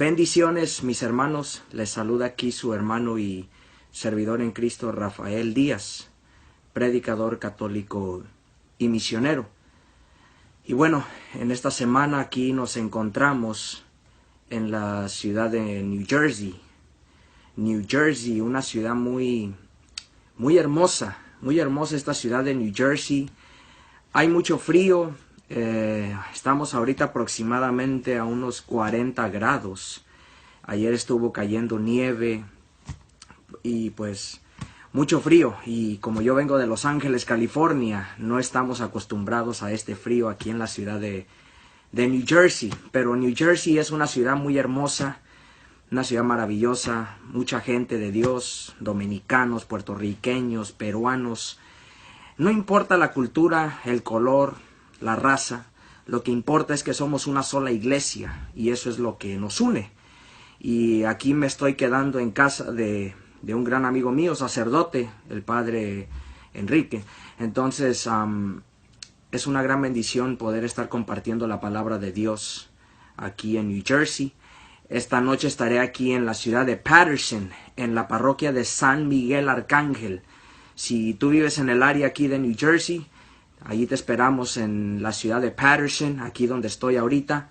Bendiciones, mis hermanos. Les saluda aquí su hermano y servidor en Cristo, Rafael Díaz, predicador católico y misionero. Y bueno, en esta semana aquí nos encontramos en la ciudad de New Jersey. New Jersey, una ciudad muy hermosa esta ciudad de New Jersey. Hay mucho frío. Estamos ahorita aproximadamente a unos 40 grados. Ayer estuvo cayendo nieve y pues mucho frío. Y como yo vengo de Los Ángeles, California, no estamos acostumbrados a este frío aquí en la ciudad de New Jersey. Pero New Jersey es una ciudad muy hermosa, una ciudad maravillosa, mucha gente de Dios, dominicanos, puertorriqueños, peruanos. No importa la cultura, el color, la raza, lo que importa es que somos una sola iglesia y eso es lo que nos une. Y aquí me estoy quedando en casa de un gran amigo mío, sacerdote, el padre Enrique. Entonces es una gran bendición poder estar compartiendo la palabra de Dios aquí en New Jersey. Esta noche estaré aquí en la ciudad de Patterson, en la parroquia de San Miguel Arcángel. Si tú vives en el área aquí de New Jersey, allí te esperamos en la ciudad de Patterson, aquí donde estoy ahorita.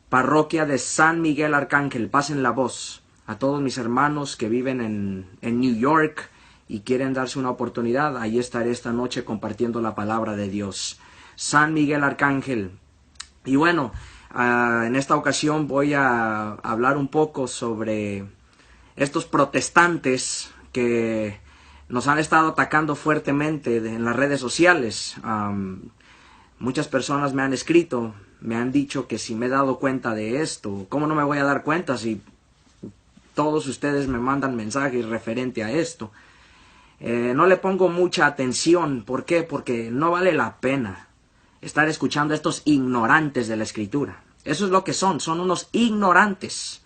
Parroquia de San Miguel Arcángel, pasen la voz a todos mis hermanos que viven en New York y quieren darse una oportunidad. Allí estaré esta noche compartiendo la palabra de Dios. San Miguel Arcángel. Y bueno, en esta ocasión voy a hablar un poco sobre estos protestantes que nos han estado atacando fuertemente en las redes sociales. Muchas personas me han escrito, me han dicho que si me he dado cuenta de esto. ¿Cómo no me voy a dar cuenta si todos ustedes me mandan mensajes referente a esto? No le pongo mucha atención. ¿Por qué? Porque no vale la pena estar escuchando a estos ignorantes de la Escritura. Eso es lo que son unos ignorantes.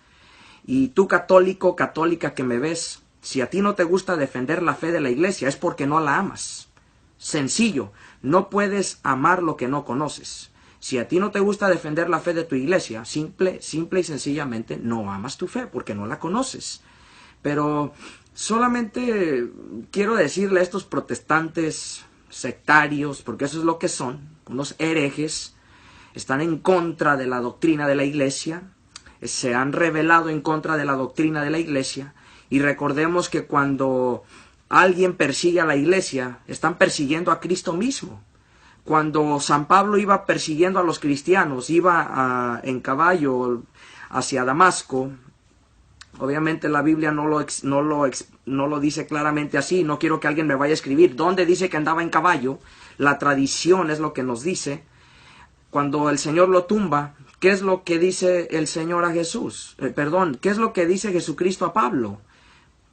Y tú católico, católica que me ves, si a ti no te gusta defender la fe de la iglesia es porque no la amas. Sencillo, no puedes amar lo que no conoces. Si a ti no te gusta defender la fe de tu iglesia, simple y sencillamente no amas tu fe porque no la conoces. Pero solamente quiero decirle a estos protestantes sectarios, porque eso es lo que son, unos herejes, están en contra de la doctrina de la iglesia, se han rebelado en contra de la doctrina de la iglesia. Y recordemos que cuando alguien persigue a la iglesia, están persiguiendo a Cristo mismo. Cuando San Pablo iba persiguiendo a los cristianos, iba en caballo hacia Damasco, obviamente la Biblia no lo dice claramente así. No quiero que alguien me vaya a escribir dónde dice que andaba en caballo. La tradición es lo que nos dice. Cuando el Señor lo tumba, ¿qué es lo que dice el Señor a Jesús? ¿Qué es lo que dice Jesucristo a Pablo?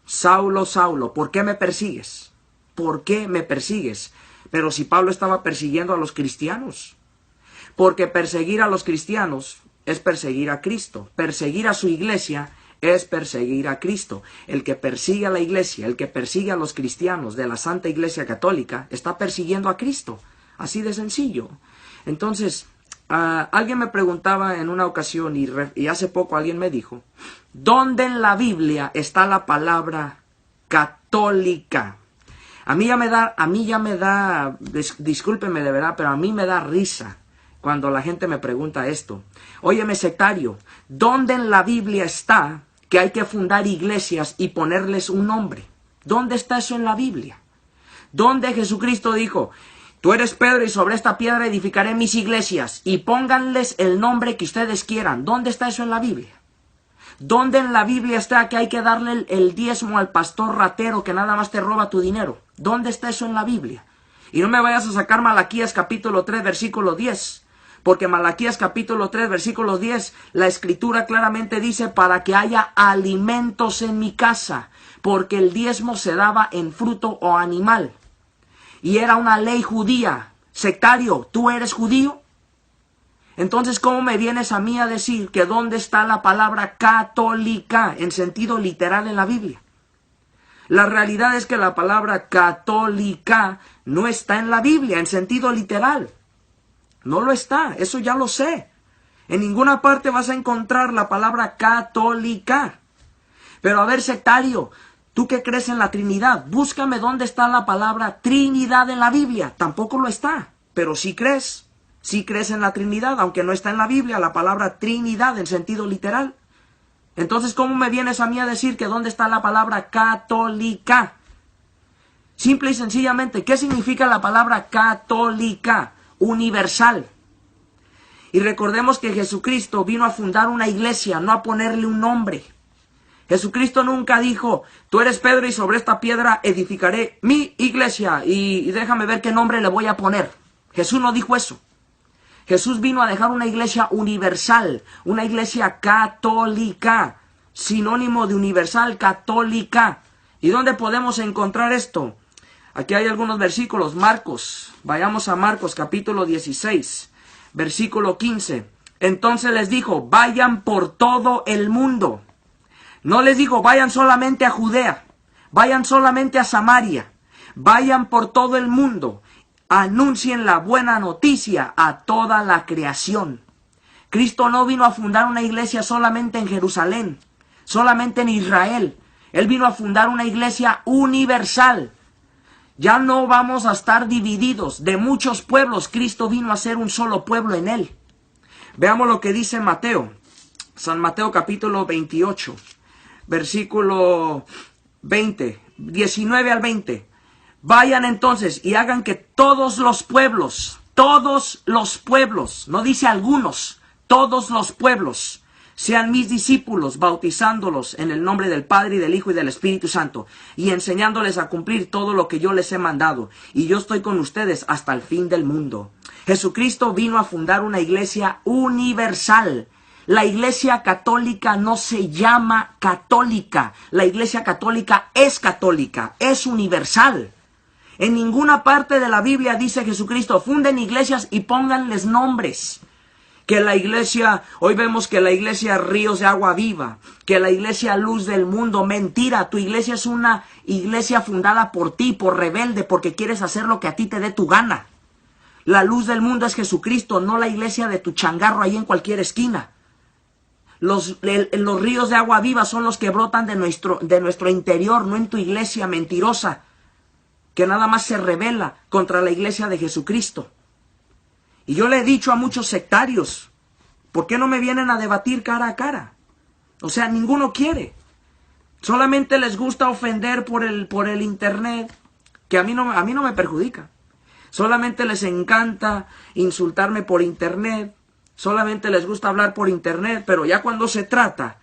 Saulo, Saulo, ¿por qué me persigues? ¿Por qué me persigues? Pero si Pablo estaba persiguiendo a los cristianos. Porque perseguir a los cristianos es perseguir a Cristo. Perseguir a su iglesia es perseguir a Cristo. El que persigue a la iglesia, el que persigue a los cristianos de la Santa Iglesia Católica, está persiguiendo a Cristo. Así de sencillo. Entonces, alguien me preguntaba en una ocasión y hace poco alguien me dijo, ¿dónde en la Biblia está la palabra católica? A mí ya me da, discúlpeme de verdad, pero a mí me da risa cuando la gente me pregunta esto. Óyeme, sectario, ¿dónde en la Biblia está que hay que fundar iglesias y ponerles un nombre? ¿Dónde está eso en la Biblia? ¿Dónde Jesucristo dijo, tú eres Pedro y sobre esta piedra edificaré mis iglesias y pónganles el nombre que ustedes quieran? ¿Dónde está eso en la Biblia? ¿Dónde en la Biblia está que hay que darle el diezmo al pastor ratero que nada más te roba tu dinero? ¿Dónde está eso en la Biblia? Y no me vayas a sacar Malaquías capítulo 3 versículo 10, porque Malaquías capítulo 3 versículo 10, la Escritura claramente dice, para que haya alimentos en mi casa, porque el diezmo se daba en fruto o animal. Y era una ley judía. Sectario, ¿tú eres judío? Entonces, ¿cómo me vienes a mí a decir que dónde está la palabra católica en sentido literal en la Biblia? La realidad es que la palabra católica no está en la Biblia en sentido literal. No lo está, eso ya lo sé. En ninguna parte vas a encontrar la palabra católica. Pero a ver, sectario, tú que crees en la Trinidad, búscame dónde está la palabra Trinidad en la Biblia. Tampoco lo está, pero sí crees en la Trinidad, aunque no está en la Biblia la palabra Trinidad en sentido literal. Entonces, ¿cómo me vienes a mí a decir que dónde está la palabra católica? Simple y sencillamente, ¿qué significa la palabra católica? Universal. Y recordemos que Jesucristo vino a fundar una iglesia, no a ponerle un nombre. Jesucristo nunca dijo, tú eres Pedro y sobre esta piedra edificaré mi iglesia y déjame ver qué nombre le voy a poner. Jesús no dijo eso. Jesús vino a dejar una iglesia universal, una iglesia católica, sinónimo de universal, católica. ¿Y dónde podemos encontrar esto? Aquí hay algunos versículos. Marcos, vayamos a Marcos capítulo 16, versículo 15. Entonces les dijo, vayan por todo el mundo. No les dijo, vayan solamente a Judea, vayan solamente a Samaria, vayan por todo el mundo. Anuncien la buena noticia a toda la creación. Cristo no vino a fundar una iglesia solamente en Jerusalén, solamente en Israel. Él vino a fundar una iglesia universal. Ya no vamos a estar divididos de muchos pueblos. Cristo vino a ser un solo pueblo en él. Veamos lo que dice Mateo. San Mateo capítulo 28, versículo 20, 19 al 20. Vayan entonces y hagan que todos los pueblos, no dice algunos, todos los pueblos, sean mis discípulos, bautizándolos en el nombre del Padre y del Hijo y del Espíritu Santo, y enseñándoles a cumplir todo lo que yo les he mandado. Y yo estoy con ustedes hasta el fin del mundo. Jesucristo vino a fundar una iglesia universal. La iglesia católica no se llama católica. La iglesia católica, es universal. En ninguna parte de la Biblia dice Jesucristo, funden iglesias y pónganles nombres. Que la iglesia, hoy vemos que la iglesia Ríos de Agua Viva, que la iglesia Luz del Mundo, mentira, tu iglesia es una iglesia fundada por ti, por rebelde, porque quieres hacer lo que a ti te dé tu gana. La luz del mundo es Jesucristo, no la iglesia de tu changarro ahí en cualquier esquina. Los ríos de agua viva son los que brotan de nuestro interior, no en tu iglesia mentirosa, que nada más se rebela contra la iglesia de Jesucristo. Y yo le he dicho a muchos sectarios, ¿por qué no me vienen a debatir cara a cara? O sea, ninguno quiere. Solamente les gusta ofender por el internet, que a mí no me perjudica. Solamente les encanta insultarme por internet, solamente les gusta hablar por internet, pero ya cuando se trata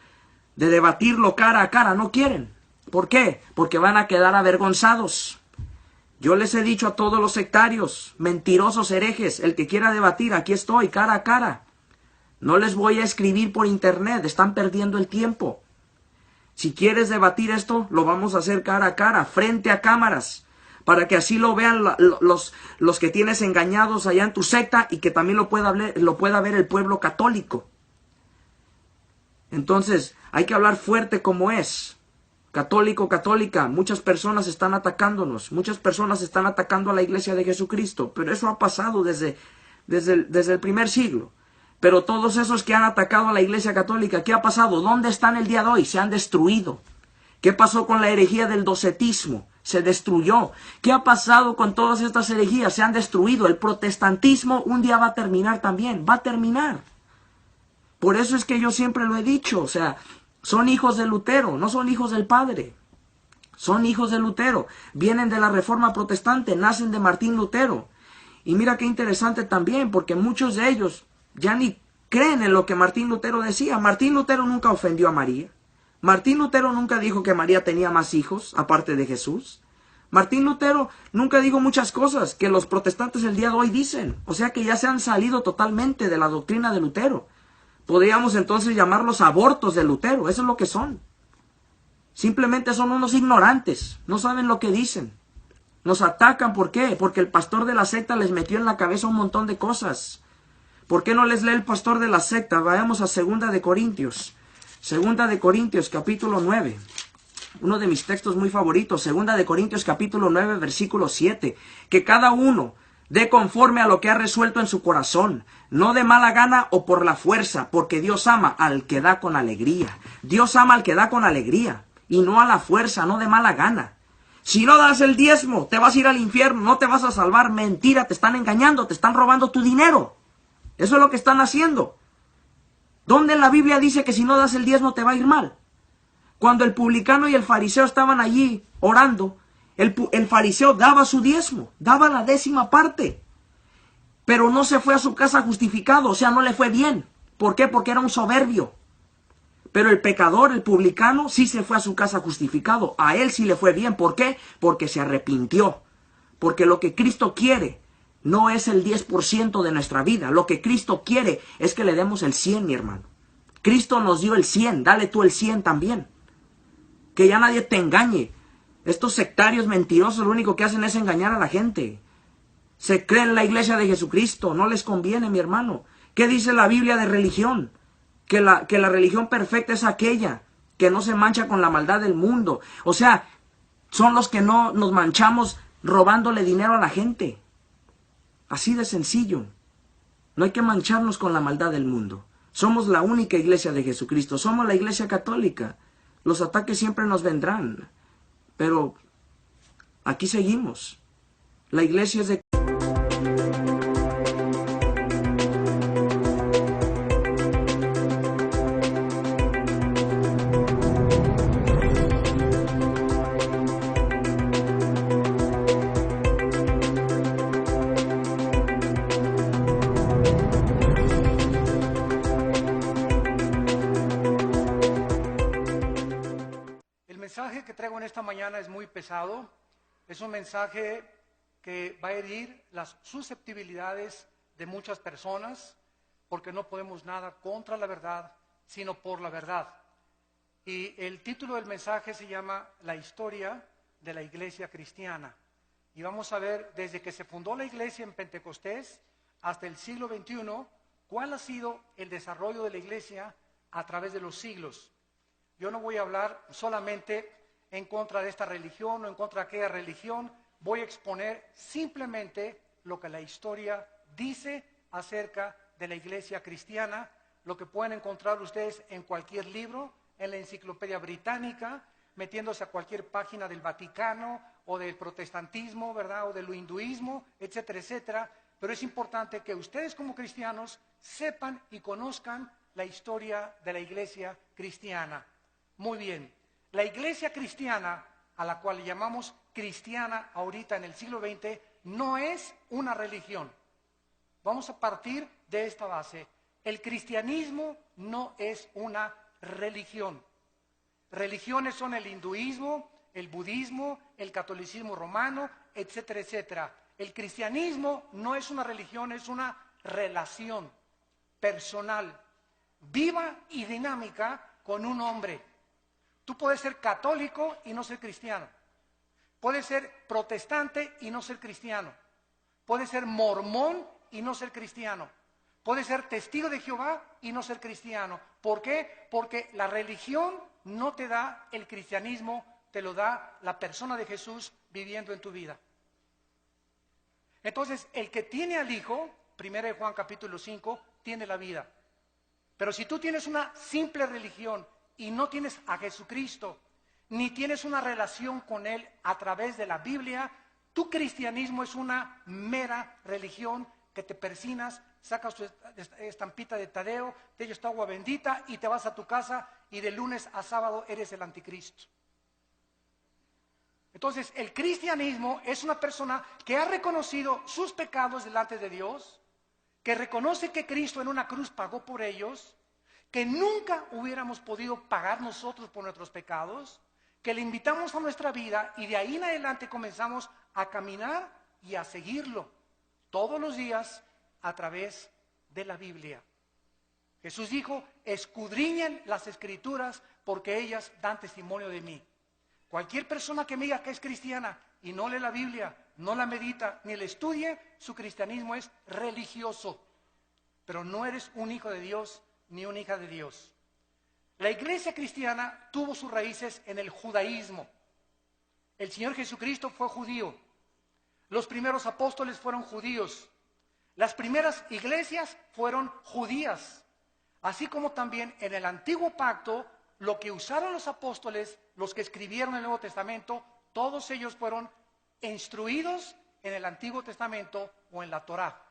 de debatirlo cara a cara, no quieren. ¿Por qué? Porque van a quedar avergonzados. Yo les he dicho a todos los sectarios, mentirosos, herejes, el que quiera debatir, aquí estoy, cara a cara. No les voy a escribir por internet, están perdiendo el tiempo. Si quieres debatir esto, lo vamos a hacer cara a cara, frente a cámaras, para que así lo vean los que tienes engañados allá en tu secta y que también lo pueda ver el pueblo católico. Entonces, hay que hablar fuerte como es. Católico, católica, muchas personas están atacándonos, muchas personas están atacando a la iglesia de Jesucristo, pero eso ha pasado desde el primer siglo. Pero todos esos que han atacado a la iglesia católica, ¿qué ha pasado? ¿Dónde están el día de hoy? Se han destruido. ¿Qué pasó con la herejía del docetismo? Se destruyó. ¿Qué ha pasado con todas estas herejías? Se han destruido. El protestantismo un día va a terminar también, va a terminar. Por eso es que yo siempre lo he dicho, o sea, son hijos de Lutero, no son hijos del Padre. Son hijos de Lutero. Vienen de la Reforma Protestante, nacen de Martín Lutero. Y mira qué interesante también, porque muchos de ellos ya ni creen en lo que Martín Lutero decía. Martín Lutero nunca ofendió a María. Martín Lutero nunca dijo que María tenía más hijos, aparte de Jesús. Martín Lutero nunca dijo muchas cosas que los protestantes el día de hoy dicen. O sea que ya se han salido totalmente de la doctrina de Lutero. Podríamos entonces llamarlos abortos de Lutero, eso es lo que son. Simplemente son unos ignorantes, no saben lo que dicen. Nos atacan, ¿por qué? Porque el pastor de la secta les metió en la cabeza un montón de cosas. ¿Por qué no les lee el pastor de la secta? Vayamos a 2 de Corintios. 2 de Corintios, capítulo 9. Uno de mis textos muy favoritos, 2 de Corintios, capítulo 9, versículo 7. Que cada uno Dé conforme a lo que ha resuelto en su corazón, no de mala gana o por la fuerza, porque Dios ama al que da con alegría. Dios ama al que da con alegría, y no a la fuerza, no de mala gana. Si no das el diezmo, te vas a ir al infierno, no te vas a salvar. Mentira, te están engañando, te están robando tu dinero. Eso es lo que están haciendo. ¿Dónde en la Biblia dice que si no das el diezmo te va a ir mal? Cuando el publicano y el fariseo estaban allí orando, el fariseo daba su diezmo, daba la 10ª parte, pero no se fue a su casa justificado, o sea, no le fue bien. ¿Por qué? Porque era un soberbio. Pero el pecador, el publicano, sí se fue a su casa justificado. A él sí le fue bien. ¿Por qué? Porque se arrepintió. Porque lo que Cristo quiere no es el 10% de nuestra vida. Lo que Cristo quiere es que le demos el 100, mi hermano. Cristo nos dio el 100, dale tú el 100 también. Que ya nadie te engañe. Estos sectarios mentirosos lo único que hacen es engañar a la gente. Se creen en la iglesia de Jesucristo, no les conviene, mi hermano. ¿Qué dice la Biblia de religión? Que la religión perfecta es aquella que no se mancha con la maldad del mundo. O sea, son los que no nos manchamos robándole dinero a la gente. Así de sencillo. No hay que mancharnos con la maldad del mundo. Somos la única iglesia de Jesucristo. Somos la iglesia católica. Los ataques siempre nos vendrán. Pero aquí seguimos. La iglesia es de... El mensaje que traigo en esta mañana es muy pesado. Es un mensaje que va a herir las susceptibilidades de muchas personas, porque no podemos nada contra la verdad, sino por la verdad. Y el título del mensaje se llama La historia de la iglesia cristiana. Y vamos a ver desde que se fundó la iglesia en Pentecostés hasta el siglo XXI, cuál ha sido el desarrollo de la iglesia a través de los siglos. Yo no voy a hablar solamente en contra de esta religión o en contra de aquella religión. Voy a exponer simplemente lo que la historia dice acerca de la iglesia cristiana, lo que pueden encontrar ustedes en cualquier libro, en la enciclopedia británica, metiéndose a cualquier página del Vaticano o del protestantismo, ¿verdad? O del hinduismo, etcétera, etcétera. Pero es importante que ustedes como cristianos sepan y conozcan la historia de la iglesia cristiana. Muy bien, la iglesia cristiana, a la cual llamamos cristiana ahorita en el siglo XX, no es una religión. Vamos a partir de esta base. El cristianismo no es una religión. Religiones son el hinduismo, el budismo, el catolicismo romano, etcétera, etcétera. El cristianismo no es una religión, es una relación personal, viva y dinámica con un hombre. Tú puedes ser católico y no ser cristiano. Puedes ser protestante y no ser cristiano. Puedes ser mormón y no ser cristiano. Puedes ser testigo de Jehová y no ser cristiano. ¿Por qué? Porque la religión no te da el cristianismo, te lo da la persona de Jesús viviendo en tu vida. Entonces, el que tiene al Hijo, 1 Juan capítulo 5, tiene la vida. Pero si tú tienes una simple religión y no tienes a Jesucristo, ni tienes una relación con Él a través de la Biblia, tu cristianismo es una mera religión que te persinas, sacas tu estampita de Tadeo, te echas tu agua bendita y te vas a tu casa y de lunes a sábado eres el anticristo. Entonces, el cristianismo es una persona que ha reconocido sus pecados delante de Dios, que reconoce que Cristo en una cruz pagó por ellos, que nunca hubiéramos podido pagar nosotros por nuestros pecados, que le invitamos a nuestra vida y de ahí en adelante comenzamos a caminar y a seguirlo todos los días a través de la Biblia. Jesús dijo, escudriñen las Escrituras porque ellas dan testimonio de mí. Cualquier persona que me diga que es cristiana y no lee la Biblia, no la medita, ni la estudie, su cristianismo es religioso. Pero no eres un hijo de Dios ni una hija de Dios. La iglesia cristiana tuvo sus raíces en el judaísmo. El Señor Jesucristo fue judío. Los primeros apóstoles fueron judíos. Las primeras iglesias fueron judías. Así como también en el Antiguo Pacto, lo que usaron los apóstoles, los que escribieron el Nuevo Testamento, todos ellos fueron instruidos en el Antiguo Testamento o en la Torá.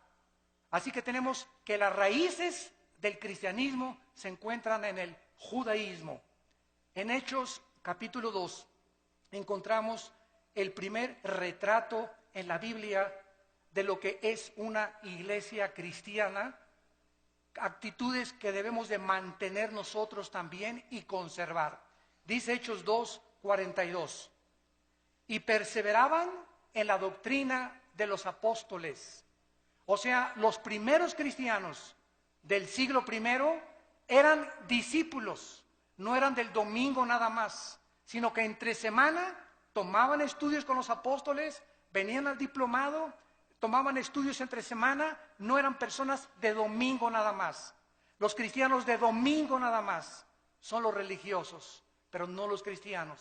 Así que tenemos que las raíces del cristianismo se encuentran en el judaísmo. En Hechos capítulo 2 encontramos el primer retrato en la Biblia de lo que es una iglesia cristiana, actitudes que debemos de mantener nosotros también y conservar. Dice Hechos 2:42, y perseveraban en la doctrina de los apóstoles. O sea, los primeros cristianos del siglo I eran discípulos, no eran del domingo nada más, sino que entre semana tomaban estudios con los apóstoles, venían al diplomado, tomaban estudios entre semana, no eran personas de domingo nada más. Los cristianos de domingo nada más son los religiosos, pero no los cristianos.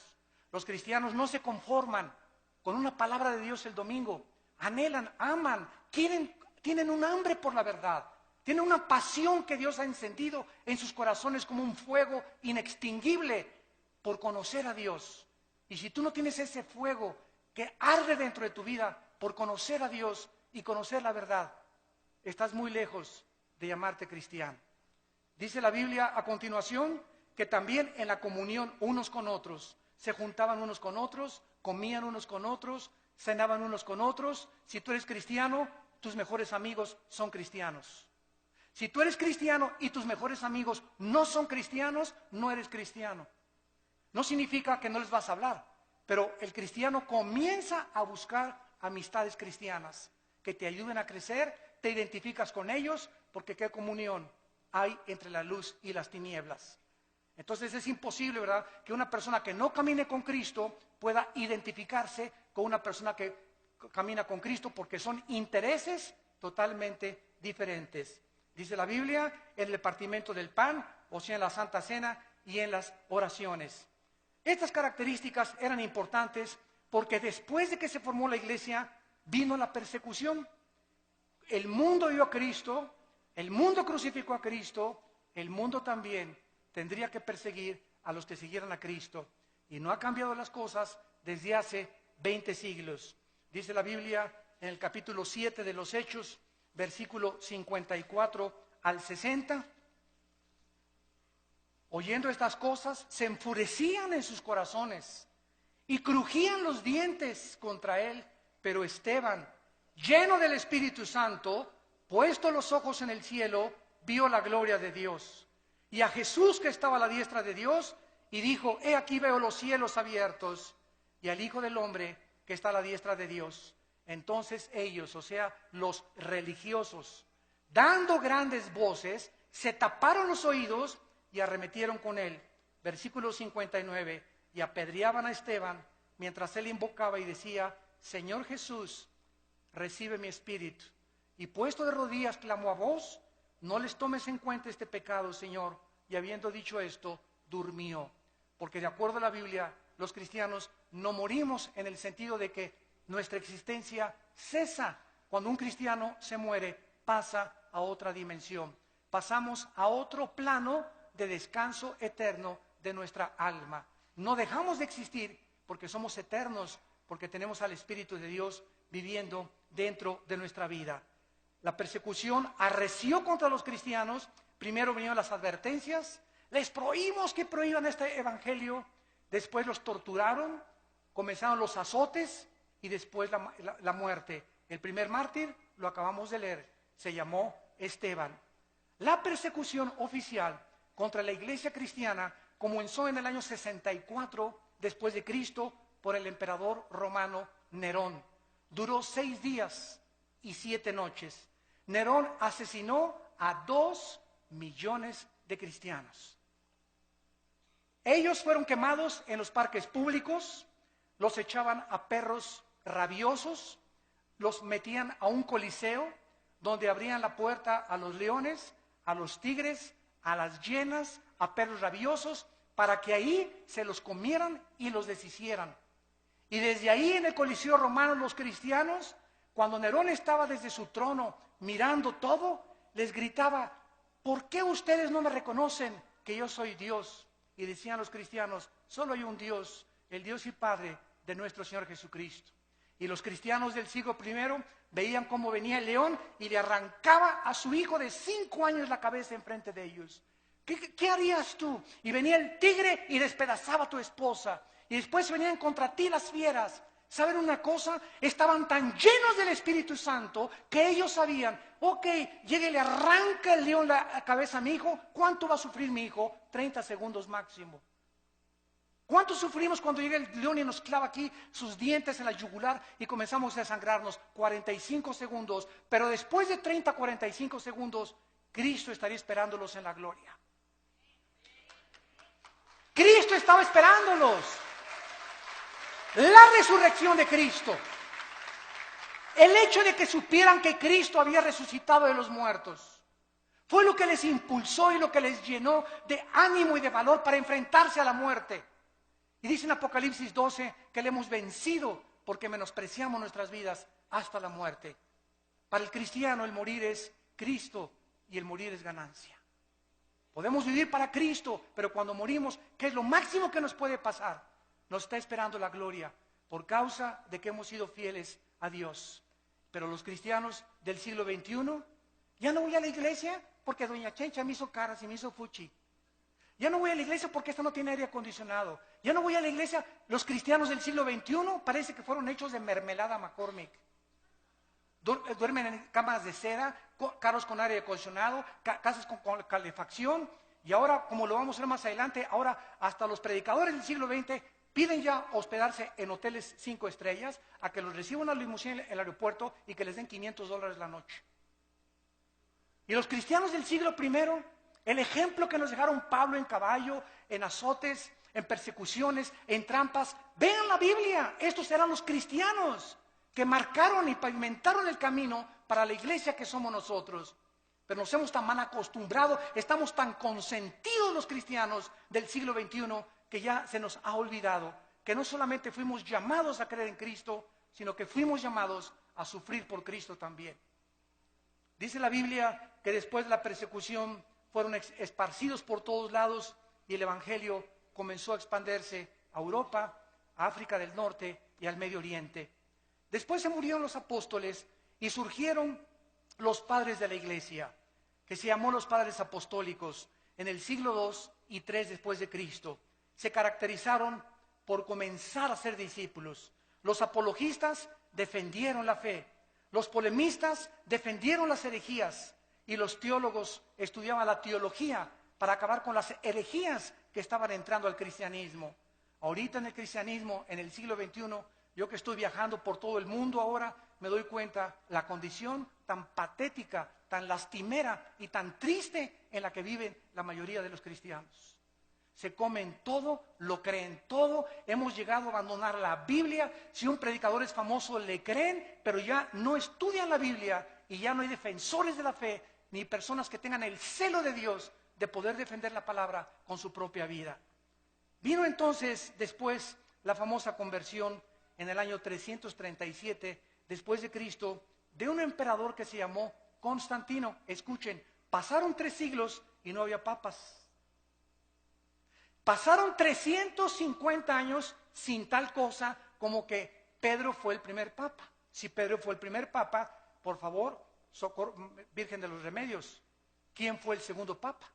Los cristianos no se conforman con una palabra de Dios el domingo, anhelan, aman, quieren, tienen un hambre por la verdad, tienen una pasión que Dios ha encendido en sus corazones como un fuego inextinguible por conocer a Dios. Y si tú no tienes ese fuego que arde dentro de tu vida por conocer a Dios y conocer la verdad, estás muy lejos de llamarte cristiano. Dice la Biblia a continuación que también en la comunión unos con otros, se juntaban unos con otros, comían unos con otros, cenaban unos con otros. Si tú eres cristiano, tus mejores amigos son cristianos. Si tú eres cristiano y tus mejores amigos no son cristianos, no eres cristiano. No significa que no les vas a hablar, pero el cristiano comienza a buscar amistades cristianas que te ayuden a crecer, te identificas con ellos, porque qué comunión hay entre la luz y las tinieblas. Entonces es imposible, ¿verdad?, que una persona que no camine con Cristo pueda identificarse con una persona que camina con Cristo, porque son intereses totalmente diferentes. Dice la Biblia, en el partimiento del pan, o sea, en la Santa Cena y en las oraciones. Estas características eran importantes porque después de que se formó la iglesia, vino la persecución. El mundo dio a Cristo, el mundo crucificó a Cristo, el mundo también tendría que perseguir a los que siguieran a Cristo. Y no ha cambiado las cosas desde hace 20 siglos. Dice la Biblia en el capítulo 7 de los Hechos, versículo 54 al 60. Oyendo estas cosas, se enfurecían en sus corazones y crujían los dientes contra él. Pero Esteban, lleno del Espíritu Santo, puesto los ojos en el cielo, vio la gloria de Dios y a Jesús que estaba a la diestra de Dios, y dijo: he aquí veo los cielos abiertos y al Hijo del Hombre que está a la diestra de Dios. Entonces ellos, o sea, los religiosos, dando grandes voces, se taparon los oídos y arremetieron con él. Versículo 59, y apedreaban a Esteban mientras él invocaba y decía: Señor Jesús, recibe mi espíritu. Y puesto de rodillas clamó a voz: no les tomes en cuenta este pecado, Señor. Y habiendo dicho esto, durmió. Porque de acuerdo a la Biblia, los cristianos no morimos en el sentido de que nuestra existencia cesa. Cuando un cristiano se muere, pasa a otra dimensión. Pasamos a otro plano de descanso eterno de nuestra alma. No dejamos de existir porque somos eternos, porque tenemos al Espíritu de Dios viviendo dentro de nuestra vida. La persecución arreció contra los cristianos. Primero vinieron las advertencias, les prohibimos que prohíban este evangelio. Después los torturaron, comenzaron los azotes y después la muerte. El primer mártir, lo acabamos de leer, se llamó Esteban. La persecución oficial contra la iglesia cristiana comenzó en el año 64 después de Cristo por el emperador romano Nerón. Duró 6 días y 7 noches. Nerón asesinó a 2 millones de cristianos. Ellos fueron quemados en los parques públicos, los echaban a perros rabiosos, los metían a un coliseo donde abrían la puerta a los leones, a los tigres, a las hienas, a perros rabiosos, para que ahí se los comieran y los deshicieran. Y desde ahí en el coliseo romano los cristianos cuando Nerón estaba desde su trono mirando todo, les gritaba: ¿por qué ustedes no me reconocen que yo soy Dios? Y decían los cristianos: solo hay un Dios, el Dios y Padre de nuestro Señor Jesucristo. Y los cristianos del siglo I veían cómo venía el león y le arrancaba a su hijo de 5 años la cabeza enfrente de ellos. ¿Qué harías tú? Y venía el tigre y despedazaba a tu esposa. Y después venían contra ti las fieras. ¿Saben una cosa? Estaban tan llenos del Espíritu Santo que ellos sabían: ok, llega y le arranca el león la cabeza a mi hijo. ¿Cuánto va a sufrir mi hijo? 30 segundos máximo. ¿Cuánto sufrimos cuando llega el león y nos clava aquí sus dientes en la yugular y comenzamos a desangrarnos? 45 segundos. Pero después de 30, 45 segundos, Cristo estaría esperándolos en la gloria. Cristo estaba esperándolos. La resurrección de Cristo, el hecho de que supieran que Cristo había resucitado de los muertos, fue lo que les impulsó y lo que les llenó de ánimo y de valor para enfrentarse a la muerte. Y dice en Apocalipsis 12 que le hemos vencido porque menospreciamos nuestras vidas hasta la muerte. Para el cristiano el morir es Cristo y el morir es ganancia. Podemos vivir para Cristo, pero cuando morimos, ¿qué es lo máximo que nos puede pasar? Nos está esperando la gloria por causa de que hemos sido fieles a Dios. Pero los cristianos del siglo XXI, ya no voy a la iglesia porque doña Chencha me hizo caras y me hizo fuchi. Ya no voy a la iglesia porque esta no tiene aire acondicionado. Ya no voy a la iglesia. Los cristianos del siglo XXI parece que fueron hechos de mermelada McCormick. Duermen en cámaras de seda, carros con aire acondicionado, casas con calefacción. Y ahora, como lo vamos a ver más adelante, ahora hasta los predicadores del siglo XX piden ya hospedarse en hoteles 5 estrellas, a que los reciba una limusina en el aeropuerto y que les den $500 la noche. Y los cristianos del siglo I, el ejemplo que nos dejaron Pablo en caballo, en azotes, en persecuciones, en trampas. Vean la Biblia, estos eran los cristianos que marcaron y pavimentaron el camino para la iglesia que somos nosotros. Pero nos hemos tan mal acostumbrado, estamos tan consentidos los cristianos del siglo XXI, que ya se nos ha olvidado que no solamente fuimos llamados a creer en Cristo, sino que fuimos llamados a sufrir por Cristo también. Dice la Biblia que después de la persecución fueron esparcidos por todos lados y el Evangelio comenzó a expandirse a Europa, a África del Norte y al Medio Oriente. Después se murieron los apóstoles y surgieron los padres de la iglesia, que se llamó los padres apostólicos en el siglo II y III después de Cristo. Se caracterizaron por comenzar a ser discípulos. Los apologistas defendieron la fe, los polemistas defendieron las herejías y los teólogos estudiaban la teología para acabar con las herejías que estaban entrando al cristianismo. Ahorita en el cristianismo, en el siglo XXI, yo que estoy viajando por todo el mundo ahora, me doy cuenta la condición tan patética, tan lastimera y tan triste en la que viven la mayoría de los cristianos. Se comen todo, lo creen todo, hemos llegado a abandonar la Biblia. Si un predicador es famoso, le creen, pero ya no estudian la Biblia y ya no hay defensores de la fe, ni personas que tengan el celo de Dios de poder defender la palabra con su propia vida. Vino entonces después la famosa conversión en el año 337 después de Cristo de un emperador que se llamó Constantino. Escuchen, pasaron 3 siglos y no había papas. Pasaron 350 años sin tal cosa como que Pedro fue el primer papa. Si Pedro fue el primer papa, por favor, Virgen de los Remedios, ¿quién fue el segundo papa?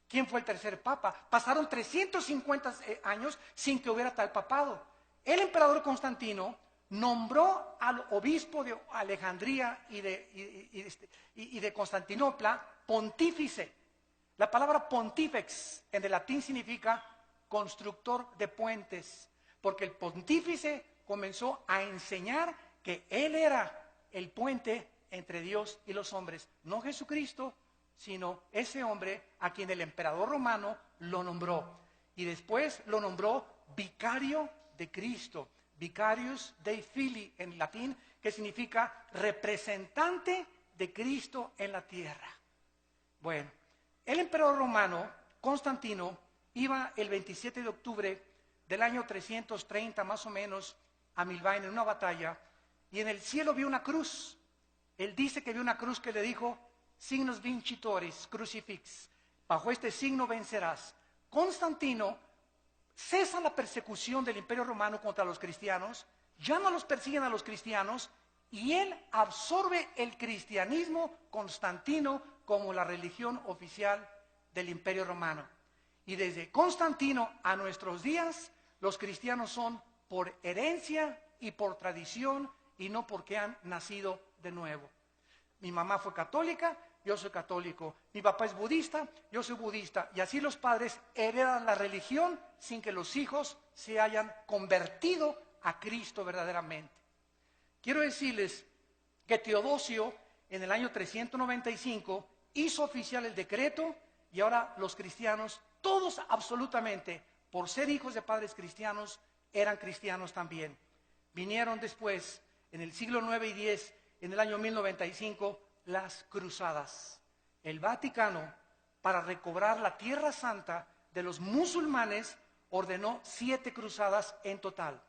¿Quién fue el tercer papa? Pasaron 350 años sin que hubiera tal papado. El emperador Constantino nombró al obispo de Alejandría y de Constantinopla pontífice. La palabra pontífex en el latín significa constructor de puentes, porque el pontífice comenzó a enseñar que él era el puente entre Dios y los hombres, no Jesucristo, sino ese hombre a quien el emperador romano lo nombró. Y después lo nombró vicario de Cristo, vicarius Dei Filii en latín, que significa representante de Cristo en la tierra. Bueno, el emperador romano, Constantino, iba el 27 de octubre del año 330 más o menos a Milvain en una batalla, y en el cielo vio una cruz. Él dice que vio una cruz que le dijo, signos vincitoris, crucifix, bajo este signo vencerás. Constantino cesa la persecución del Imperio Romano contra los cristianos, ya no los persiguen a los cristianos, y él absorbe el cristianismo constantino como la religión oficial del Imperio Romano. Y desde Constantino a nuestros días, los cristianos son por herencia y por tradición y no porque han nacido de nuevo. Mi mamá fue católica, yo soy católico. Mi papá es budista, yo soy budista. Y así los padres heredan la religión sin que los hijos se hayan convertido a Cristo verdaderamente. Quiero decirles que Teodosio en el año 395 hizo oficial el decreto y ahora los cristianos, todos absolutamente, por ser hijos de padres cristianos, eran cristianos también. Vinieron después, en el siglo IX y X, en el año 1095, las cruzadas. El Vaticano, para recobrar la Tierra Santa de los musulmanes, ordenó 7 cruzadas en total.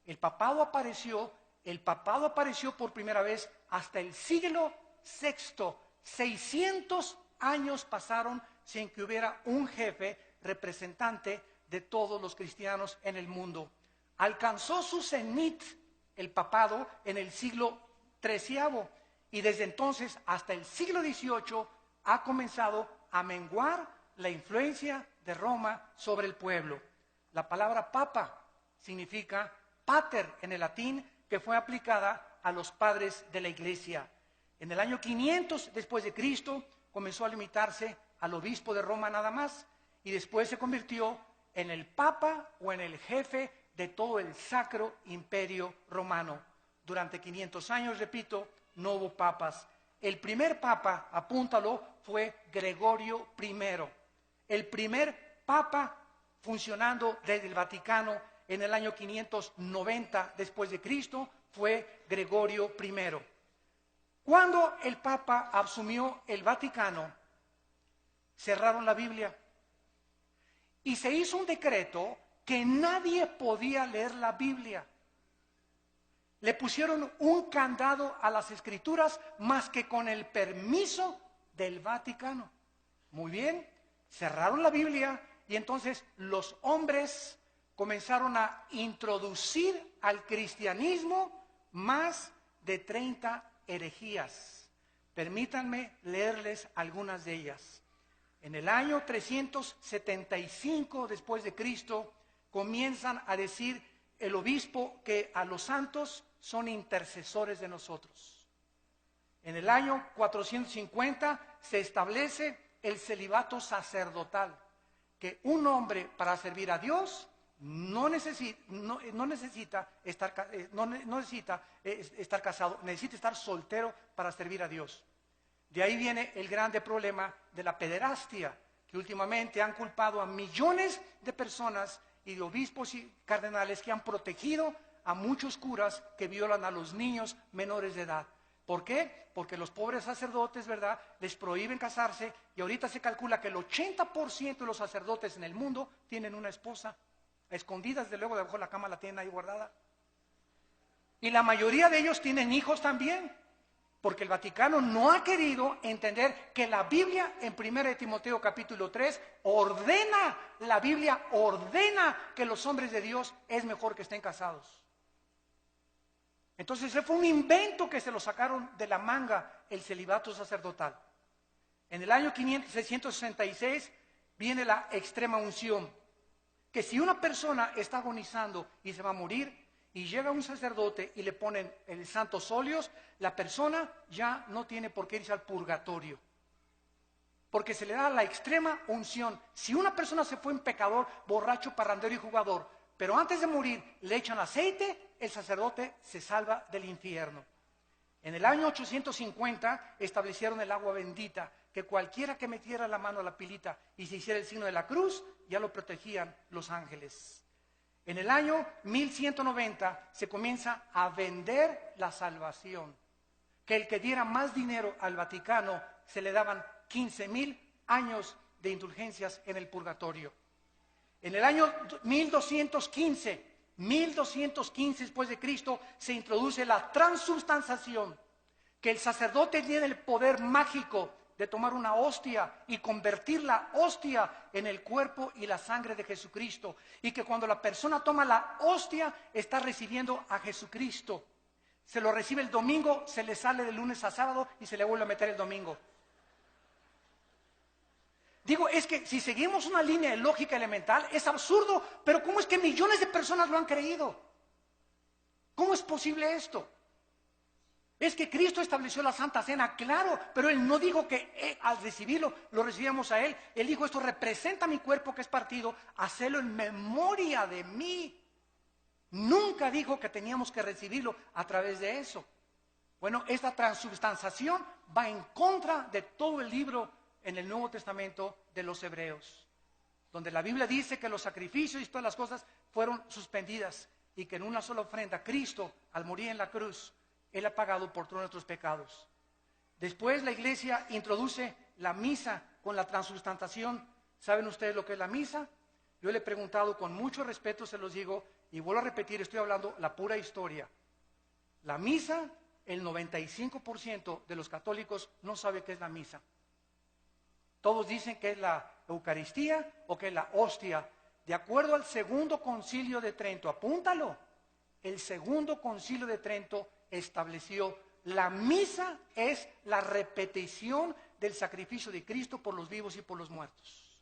El papado apareció por primera vez hasta el siglo VI. 600 años pasaron sin que hubiera un jefe representante de todos los cristianos en el mundo. Alcanzó su cenit el papado en el siglo XIII y desde entonces hasta el siglo XVIII ha comenzado a menguar la influencia de Roma sobre el pueblo. La palabra papa significa pater en el latín, que fue aplicada a los padres de la iglesia. En el año 500 después de Cristo comenzó a limitarse al obispo de Roma nada más y después se convirtió en el papa o en el jefe de todo el Sacro Imperio Romano. Durante 500 años, repito, no hubo papas. El primer papa, apúntalo, fue Gregorio I. El primer papa funcionando desde el Vaticano en el año 590 después de Cristo fue Gregorio I. Cuando el Papa asumió el Vaticano, cerraron la Biblia y se hizo un decreto que nadie podía leer la Biblia. Le pusieron un candado a las escrituras más que con el permiso del Vaticano. Muy bien, cerraron la Biblia y entonces los hombres comenzaron a introducir al cristianismo más de 30 herejías. Permítanme leerles algunas de ellas. En el año 375 después de Cristo comienzan a decir el obispo que a los santos son intercesores de nosotros. En el año 450 se establece el celibato sacerdotal, que un hombre para servir a Dios no necesita estar casado, necesita estar soltero para servir a Dios. De ahí viene el grande problema de la pederastia, que últimamente han culpado a millones de personas y de obispos y cardenales que han protegido a muchos curas que violan a los niños menores de edad. ¿Por qué? Porque los pobres sacerdotes, ¿verdad?, les prohíben casarse y ahorita se calcula que el 80% de los sacerdotes en el mundo tienen una esposa. Escondidas, de luego, debajo de la cama la tienen ahí guardada. Y la mayoría de ellos tienen hijos también, porque el Vaticano no ha querido entender que la Biblia, en 1 Timoteo capítulo 3, la Biblia ordena que los hombres de Dios es mejor que estén casados. Entonces, ese fue un invento que se lo sacaron de la manga, el celibato sacerdotal. En el año 666 viene la extrema unción, que si una persona está agonizando y se va a morir, y llega un sacerdote y le ponen el santos óleos, la persona ya no tiene por qué irse al purgatorio, porque se le da la extrema unción. Si una persona se fue en pecador, borracho, parrandero y jugador, pero antes de morir le echan aceite, el sacerdote se salva del infierno. En el año 850 establecieron el agua bendita, que cualquiera que metiera la mano a la pilita y se hiciera el signo de la cruz, ya lo protegían los ángeles. En el año 1190 se comienza a vender la salvación, que el que diera más dinero al Vaticano se le daban 15,000 años de indulgencias en el purgatorio. En el año 1215 1215 después de Cristo, se introduce la transubstanciación, que el sacerdote tiene el poder mágico de tomar una hostia y convertir la hostia en el cuerpo y la sangre de Jesucristo, y que cuando la persona toma la hostia está recibiendo a Jesucristo. Se lo recibe el domingo, se le sale de lunes a sábado y se le vuelve a meter el domingo. Digo, es que si seguimos una línea de lógica elemental, es absurdo, pero ¿cómo es que millones de personas lo han creído? ¿Cómo es posible esto? Es que Cristo estableció la Santa Cena, claro, pero Él no dijo que al recibirlo, lo recibíamos a Él. Él dijo, esto representa mi cuerpo que es partido, hacelo en memoria de mí. Nunca dijo que teníamos que recibirlo a través de eso. Bueno, esta transubstanciación va en contra de todo el libro en el Nuevo Testamento de los Hebreos, donde la Biblia dice que los sacrificios y todas las cosas fueron suspendidas y que en una sola ofrenda, Cristo, al morir en la cruz, Él ha pagado por todos nuestros pecados. Después la iglesia introduce la misa con la transubstanciación. ¿Saben ustedes lo que es la misa? Yo le he preguntado con mucho respeto, se los digo, y vuelvo a repetir, estoy hablando la pura historia. La misa, el 95% de los católicos no sabe qué es la misa. Todos dicen que es la Eucaristía o que es la hostia. De acuerdo al Segundo Concilio de Trento, apúntalo, el Segundo Concilio de Trento estableció la misa es la repetición del sacrificio de Cristo por los vivos y por los muertos.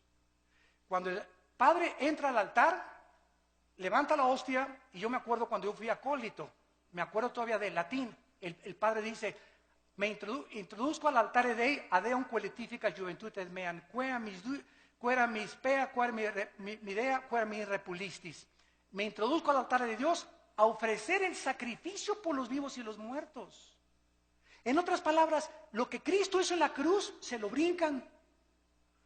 Cuando el padre entra al altar, levanta la hostia, y yo me acuerdo cuando yo fui acólito, me acuerdo todavía del latín, el padre dice, me introduzco al altar Dei, adeum quaelifica juventutes meam, quera mis pea, quera mi dea, quera mi repulistis. Me introduzco al altar de Dios a ofrecer el sacrificio por los vivos y los muertos. En otras palabras, lo que Cristo hizo en la cruz, se lo brincan.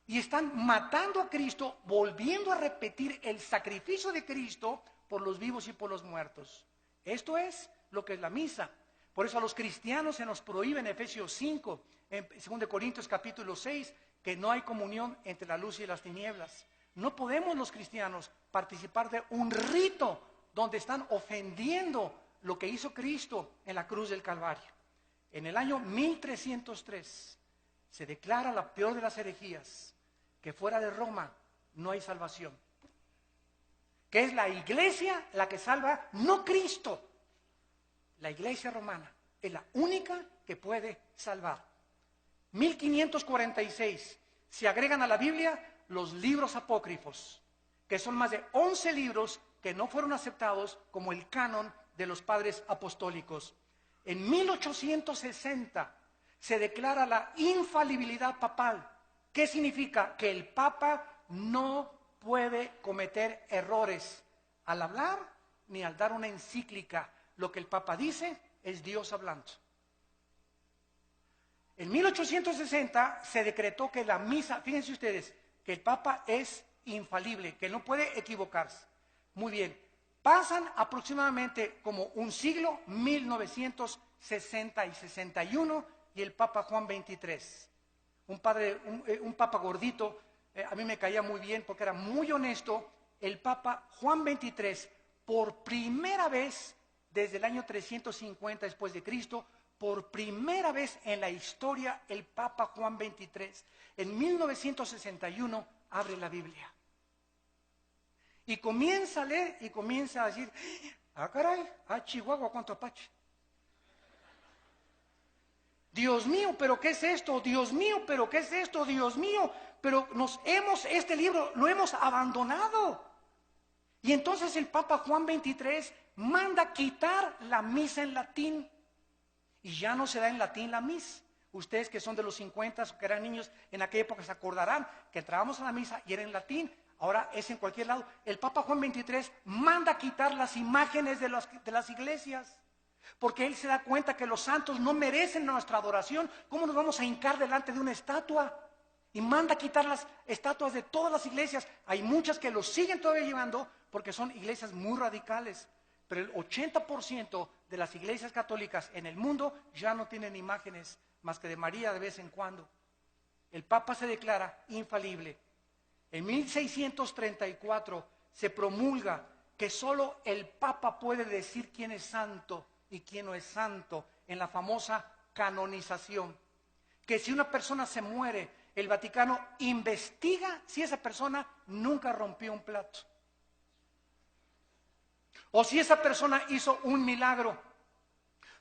Y están matando a Cristo, volviendo a repetir el sacrificio de Cristo por los vivos y por los muertos. Esto es lo que es la misa. Por eso a los cristianos se nos prohíbe en Efesios 5, en 2 Corintios capítulo 6, que no hay comunión entre la luz y las tinieblas. No podemos los cristianos participar de un rito donde están ofendiendo lo que hizo Cristo en la cruz del Calvario. En el año 1303 se declara la peor de las herejías, que fuera de Roma no hay salvación. Que es la iglesia la que salva, no Cristo. La iglesia romana es la única que puede salvar. 1546 se agregan a la Biblia los libros apócrifos, que son más de 11 libros que no fueron aceptados como el canon de los padres apostólicos. En 1860 se declara la infalibilidad papal. ¿Qué significa? Que el Papa no puede cometer errores al hablar ni al dar una encíclica. Lo que el Papa dice es Dios hablando. En 1860 se decretó que la misa, fíjense ustedes, que el Papa es infalible, que no puede equivocarse. Muy bien, pasan aproximadamente como un siglo, 1960 y 61, y el Papa Juan XXIII, un Papa gordito, a mí me caía muy bien porque era muy honesto. El Papa Juan XXIII, por primera vez desde el año 350 después de Cristo, por primera vez en la historia, el Papa Juan XXIII, en 1961, abre la Biblia. Y comienza a leer y comienza a decir, ah caray, ah Chihuahua, cuánto apache. Dios mío, pero ¿qué es esto? Dios mío, pero ¿qué es esto? Dios mío, pero este libro lo hemos abandonado. Y entonces el Papa Juan XXIII manda quitar la misa en latín. Y ya no se da en latín la misa. Ustedes que son de los 50 o que eran niños en aquella época se acordarán que entrábamos a la misa y era en latín. Ahora es en cualquier lado. El Papa Juan XXIII manda quitar las imágenes de las iglesias. Porque él se da cuenta que los santos no merecen nuestra adoración. ¿Cómo nos vamos a hincar delante de una estatua? Y manda quitar las estatuas de todas las iglesias. Hay muchas que lo siguen todavía llevando porque son iglesias muy radicales. Pero el 80% de las iglesias católicas en el mundo ya no tienen imágenes más que de María de vez en cuando. El Papa se declara infalible. En 1634 se promulga que solo el Papa puede decir quién es santo y quién no es santo en la famosa canonización. Que si una persona se muere, el Vaticano investiga si esa persona nunca rompió un plato. O si esa persona hizo un milagro,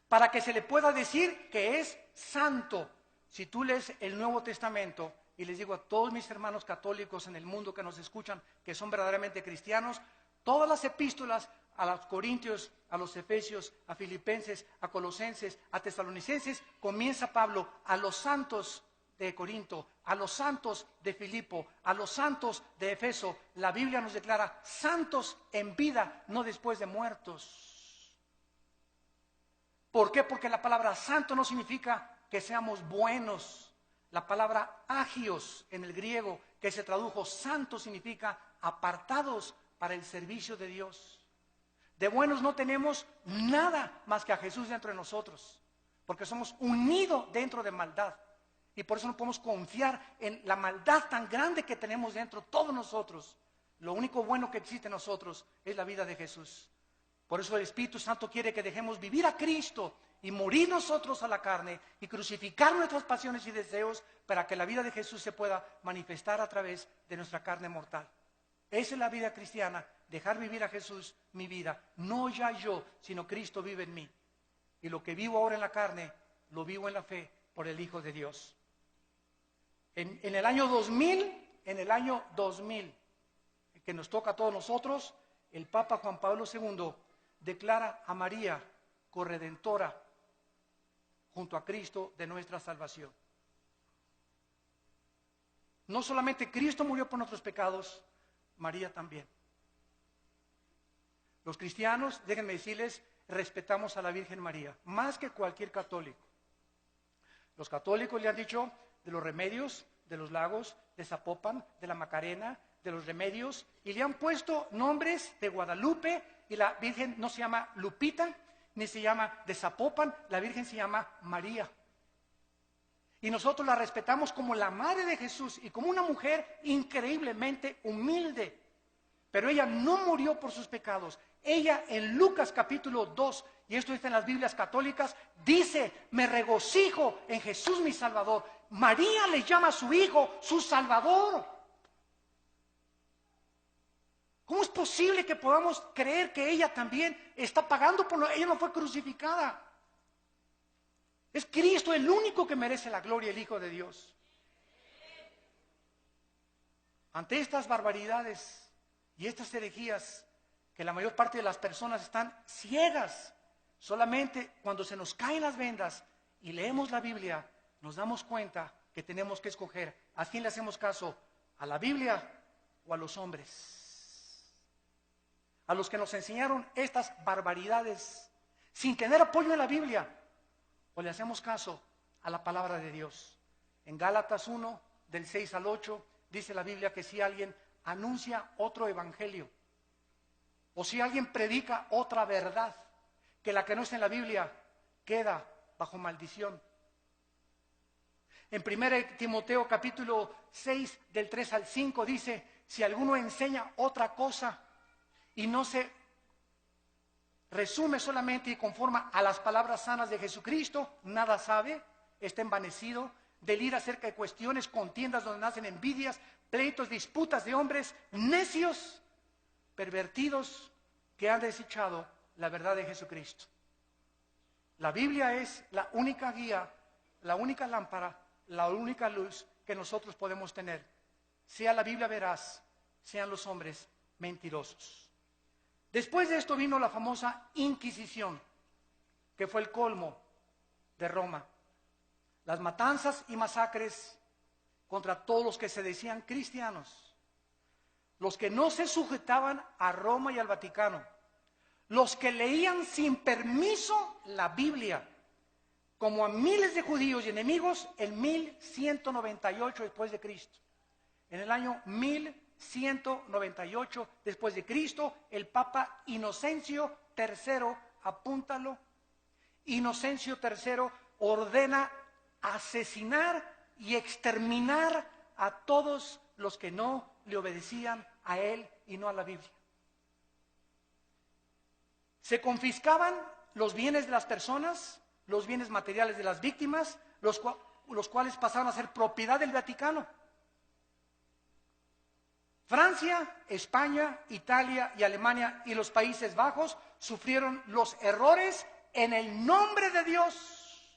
para que se le pueda decir que es santo. Si tú lees el Nuevo Testamento, y les digo a todos mis hermanos católicos en el mundo que nos escuchan, que son verdaderamente cristianos, todas las epístolas a los Corintios, a los Efesios, a Filipenses, a Colosenses, a Tesalonicenses, comienza Pablo a los santos de Corinto, a los santos de Filipo, a los santos de Efeso. La Biblia nos declara santos en vida, no después de muertos. ¿Por qué? Porque la palabra santo no significa que seamos buenos. La palabra agios en el griego, que se tradujo santo, significa apartados para el servicio de Dios. De buenos no tenemos nada más que a Jesús dentro de nosotros, porque somos unidos dentro de maldad. Y por eso no podemos confiar en la maldad tan grande que tenemos dentro todos nosotros. Lo único bueno que existe en nosotros es la vida de Jesús. Por eso el Espíritu Santo quiere que dejemos vivir a Cristo y morir nosotros a la carne y crucificar nuestras pasiones y deseos para que la vida de Jesús se pueda manifestar a través de nuestra carne mortal. Esa es la vida cristiana, dejar vivir a Jesús mi vida. No ya yo, sino Cristo vive en mí. Y lo que vivo ahora en la carne, lo vivo en la fe por el Hijo de Dios. En el año 2000, que nos toca a todos nosotros, el Papa Juan Pablo II declara a María corredentora junto a Cristo de nuestra salvación. No solamente Cristo murió por nuestros pecados, María también. Los cristianos, déjenme decirles, respetamos a la Virgen María, más que cualquier católico. Los católicos le han dicho de los remedios, de los lagos, de Zapopan, de la Macarena, de los remedios, y le han puesto nombres de Guadalupe, y la Virgen no se llama Lupita, ni se llama de Zapopan, la Virgen se llama María. Y nosotros la respetamos como la madre de Jesús y como una mujer increíblemente humilde. Pero ella no murió por sus pecados. Ella en Lucas capítulo 2, y esto está en las Biblias católicas, dice, me regocijo en Jesús mi Salvador. María le llama a su hijo su Salvador. ¿Cómo es posible que podamos creer que ella también está pagando por lo que ella no fue crucificada? Es Cristo el único que merece la gloria, el Hijo de Dios. Ante estas barbaridades y estas herejías, que la mayor parte de las personas están ciegas, solamente cuando se nos caen las vendas y leemos la Biblia, nos damos cuenta que tenemos que escoger a quién le hacemos caso, a la Biblia o a los hombres. A los que nos enseñaron estas barbaridades sin tener apoyo en la Biblia, o le hacemos caso a la palabra de Dios. En Gálatas 1, del 6 al 8, dice la Biblia que si alguien anuncia otro evangelio, o si alguien predica otra verdad, que la que no está en la Biblia, queda bajo maldición. En 1 Timoteo capítulo 6, del 3 al 5, dice, si alguno enseña otra cosa y no se resume solamente y conforma a las palabras sanas de Jesucristo, nada sabe, está envanecido, delira acerca de cuestiones, contiendas donde nacen envidias, pleitos, disputas de hombres necios, pervertidos, que han desechado la verdad de Jesucristo. La Biblia es la única guía, la única lámpara, la única luz que nosotros podemos tener. Sea la Biblia veraz, sean los hombres mentirosos. Después de esto vino la famosa Inquisición, que fue el colmo de Roma. Las matanzas y masacres contra todos los que se decían cristianos, los que no se sujetaban a Roma y al Vaticano, los que leían sin permiso la Biblia, como a miles de judíos y enemigos en 1198 después de Cristo. En el año 1198 después de Cristo, el Papa Inocencio III, apúntalo, Inocencio III ordena asesinar y exterminar a todos los que no le obedecían a él y no a la Biblia. Se confiscaban los bienes de las personas, los bienes materiales de las víctimas, los cuales pasaron a ser propiedad del Vaticano. Francia, España, Italia y Alemania y los Países Bajos sufrieron los errores en el nombre de Dios.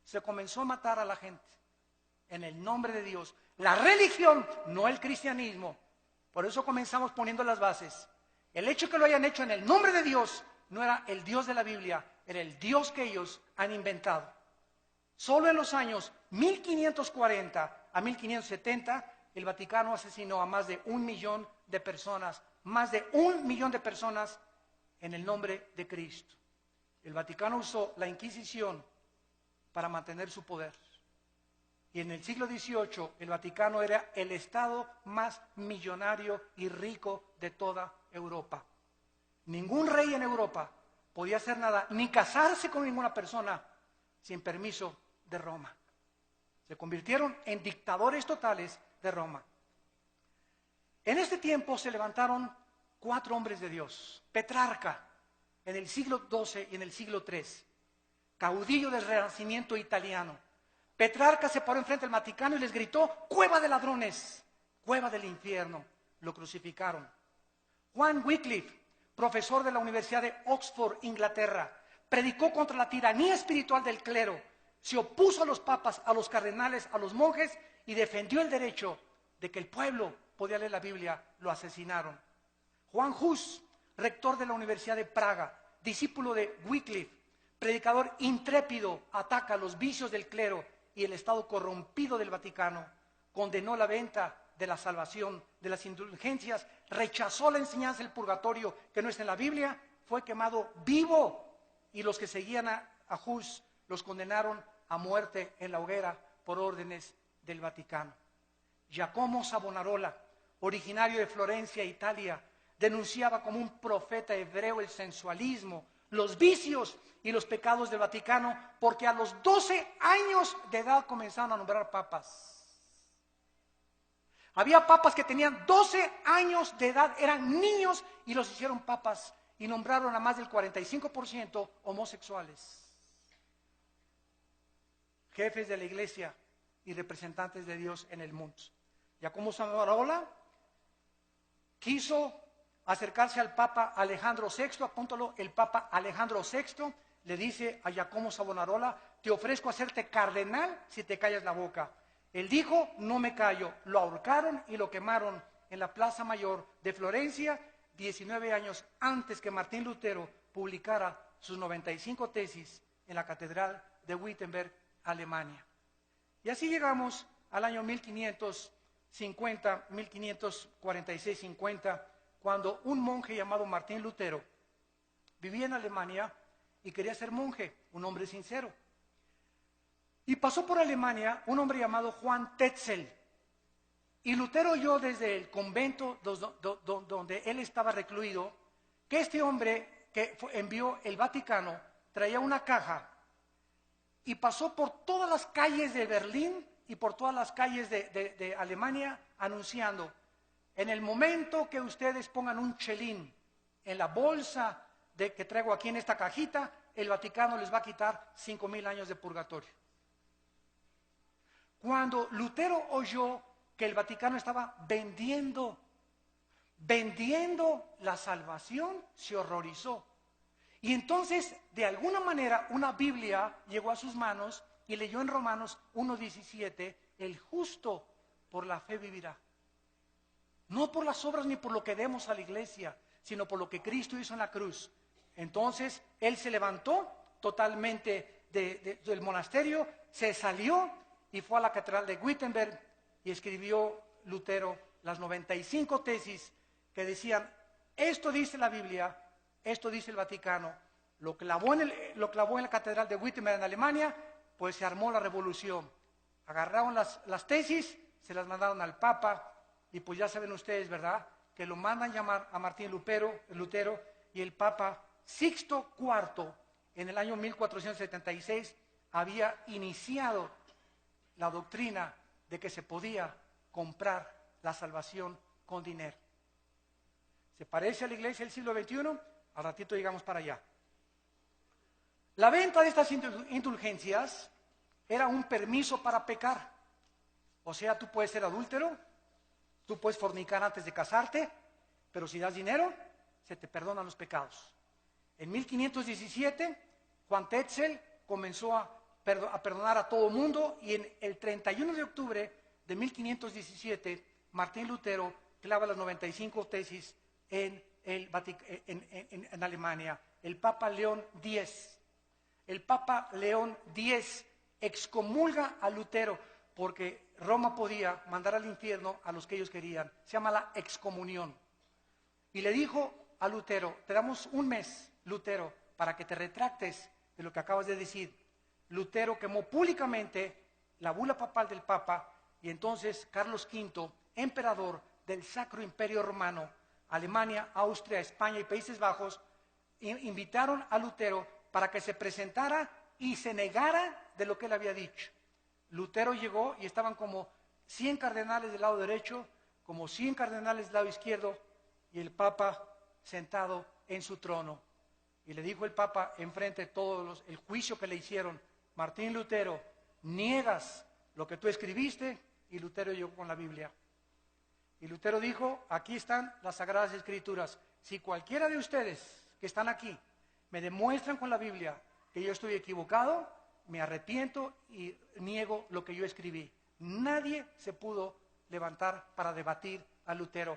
Se comenzó a matar a la gente en el nombre de Dios. La religión, no el cristianismo. Por eso comenzamos poniendo las bases. El hecho que lo hayan hecho en el nombre de Dios no era el Dios de la Biblia, era el Dios que ellos han inventado. Solo en los años 1540 a 1570, el Vaticano asesinó a más de 1 millón de personas, más de 1 millón de personas en el nombre de Cristo. El Vaticano usó la Inquisición para mantener su poder. Y en el siglo XVIII, el Vaticano era el estado más millonario y rico de toda Europa. Ningún rey en Europa podía hacer nada, ni casarse con ninguna persona sin permiso de Roma. Se convirtieron en dictadores totales de Roma. En este tiempo se levantaron 4 hombres de Dios. Petrarca, en el siglo XII y en el siglo III, caudillo del Renacimiento italiano. Petrarca se paró enfrente del Vaticano y les gritó: cueva de ladrones, cueva del infierno. Lo crucificaron. Juan Wycliffe, profesor de la Universidad de Oxford, Inglaterra, predicó contra la tiranía espiritual del clero, se opuso a los papas, a los cardenales, a los monjes y defendió el derecho de que el pueblo podía leer la Biblia. Lo asesinaron. Juan Hus, rector de la Universidad de Praga, discípulo de Wycliffe, predicador intrépido, ataca los vicios del clero y el estado corrompido del Vaticano, condenó la venta de la salvación, de las indulgencias, rechazó la enseñanza del purgatorio que no está en la Biblia, fue quemado vivo, y los que seguían a Hus los condenaron a muerte en la hoguera por órdenes del Vaticano. Giacomo Savonarola, originario de Florencia, Italia, denunciaba como un profeta hebreo el sensualismo, los vicios y los pecados del Vaticano, porque a los 12 años de edad comenzaron a nombrar papas. Había papas que tenían 12 años de edad, eran niños y los hicieron papas y nombraron a más del 45% homosexuales. Jefes de la iglesia y representantes de Dios en el mundo. Giacomo Savonarola quiso acercarse al Papa Alejandro VI, apúntalo, el Papa Alejandro VI le dice a Giacomo Savonarola: te ofrezco hacerte cardenal si te callas la boca. Él dijo: no me callo. Lo ahorcaron y lo quemaron en la Plaza Mayor de Florencia, 19 años antes que Martín Lutero publicara sus 95 tesis en la Catedral de Wittenberg, Alemania. Y así llegamos al año 1550, 1546-50, cuando un monje llamado Martín Lutero vivía en Alemania y quería ser monje, un hombre sincero. Y pasó por Alemania un hombre llamado Juan Tetzel. Y Lutero oyó desde el convento donde él estaba recluido que este hombre que envió el Vaticano traía una caja y pasó por todas las calles de Berlín y por todas las calles de Alemania anunciando: en el momento que ustedes pongan un chelín en la bolsa que traigo aquí en esta cajita, el Vaticano les va a quitar 5,000 años de purgatorio. Cuando Lutero oyó que el Vaticano estaba vendiendo la salvación, se horrorizó. Y entonces, de alguna manera, una Biblia llegó a sus manos y leyó en Romanos 1:17: el justo por la fe vivirá. No por las obras ni por lo que demos a la iglesia, sino por lo que Cristo hizo en la cruz. Entonces, él se levantó totalmente del monasterio, se salió y fue a la catedral de Wittenberg y escribió Lutero las 95 tesis que decían: esto dice la Biblia, esto dice el Vaticano. Lo clavó en la catedral de Wittenberg en Alemania, pues se armó la revolución. Agarraron las tesis, se las mandaron al Papa, y pues ya saben ustedes, ¿verdad?, que lo mandan llamar a Martín Lutero, y el Papa Sixto IV, en el año 1476, había iniciado la doctrina de que se podía comprar la salvación con dinero. ¿Se parece a la iglesia del siglo XXI? Al ratito llegamos para allá. La venta de estas indulgencias era un permiso para pecar. O sea, tú puedes ser adúltero, tú puedes fornicar antes de casarte, pero si das dinero, se te perdonan los pecados. En 1517, Juan Tetzel comenzó a perdonar a todo mundo, y en el 31 de octubre de 1517, Martín Lutero clava las 95 tesis en Alemania. El Papa León X. El Papa León X excomulga a Lutero porque Roma podía mandar al infierno a los que ellos querían. Se llama la excomunión. Y le dijo a Lutero: te damos un mes, Lutero, para que te retractes de lo que acabas de decir. Lutero quemó públicamente la bula papal del Papa, y entonces Carlos V, emperador del Sacro Imperio Romano, Alemania, Austria, España y Países Bajos, invitaron a Lutero para que se presentara y se negara de lo que él había dicho. Lutero llegó y estaban como 100 cardenales del lado derecho, como 100 cardenales del lado izquierdo, y el Papa sentado en su trono. Y le dijo el Papa, enfrente de todos el juicio que le hicieron: Martín Lutero, niegas lo que tú escribiste. Y Lutero llegó con la Biblia. Y Lutero dijo: aquí están las Sagradas Escrituras. Si cualquiera de ustedes que están aquí me demuestran con la Biblia que yo estoy equivocado, me arrepiento y niego lo que yo escribí. Nadie se pudo levantar para debatir a Lutero.